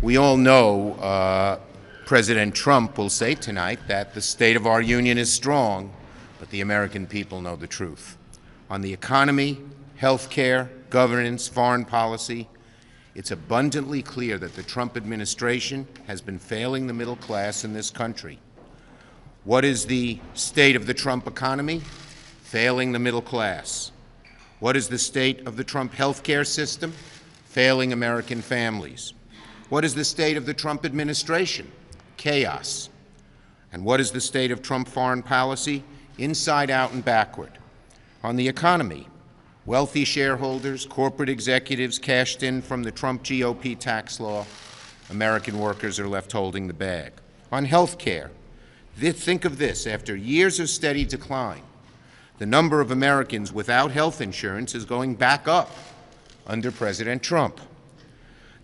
We all know President Trump will say tonight that the state of our union is strong, but the American people know the truth. On the economy, health care, governance, foreign policy, it's abundantly clear that the Trump administration has been failing the middle class in this country. What is the state of the Trump economy? Failing the middle class. What is the state of the Trump health care system? Failing American families. What is the state of the Trump administration? Chaos. And what is the state of Trump foreign policy? Inside out and backward. On the economy, wealthy shareholders, corporate executives cashed in from the Trump GOP tax law. American workers are left holding the bag. On health care, think of this. After years of steady decline, the number of Americans without health insurance is going back up under President Trump.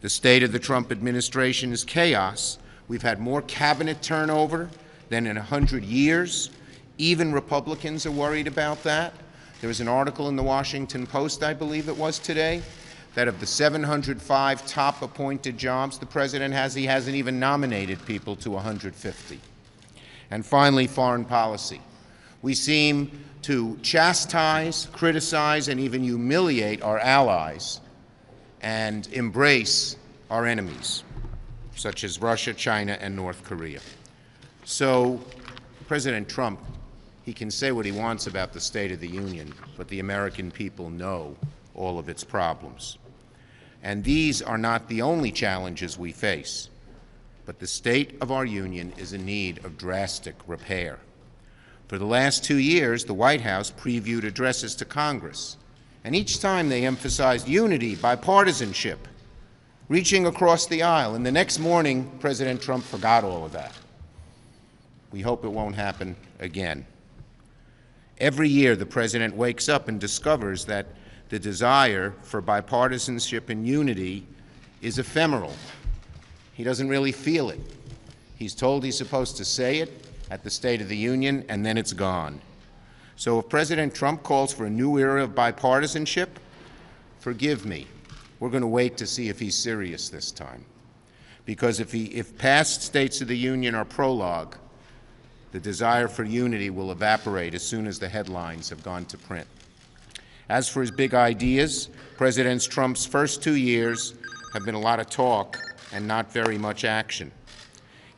The state of the Trump administration is chaos. We've had more cabinet turnover than in 100 years. Even Republicans are worried about that. There was an article in the Washington Post, I believe it was today, that of the 705 top appointed jobs the president has, he hasn't even nominated people to 150. And finally, foreign policy. We seem to chastise, criticize, and even humiliate our allies and embrace our enemies, such as Russia, China, and North Korea. So President Trump, he can say what he wants about the State of the Union, but the American people know all of its problems. And these are not the only challenges we face, but the state of our union is in need of drastic repair. For the last 2 years, the White House previewed addresses to Congress, and each time they emphasized unity, bipartisanship, reaching across the aisle, and the next morning, President Trump forgot all of that. We hope it won't happen again. Every year, the president wakes up and discovers that the desire for bipartisanship and unity is ephemeral. He doesn't really feel it. He's told he's supposed to say it at the State of the Union, and then it's gone. So if President Trump calls for a new era of bipartisanship, forgive me. We're going to wait to see if he's serious this time. Because if past States of the Union are prologue, the desire for unity will evaporate as soon as the headlines have gone to print. As for his big ideas, President Trump's first 2 years have been a lot of talk and not very much action.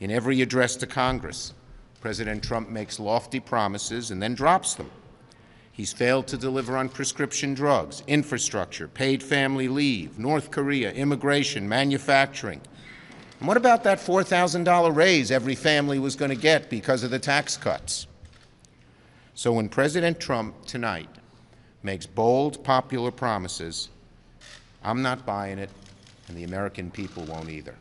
In every address to Congress, President Trump makes lofty promises and then drops them. He's failed to deliver on prescription drugs, infrastructure, paid family leave, North Korea, immigration, manufacturing. And what about that $4,000 raise every family was going to get because of the tax cuts? So when President Trump tonight makes bold, popular promises, I'm not buying it, and the American people won't either.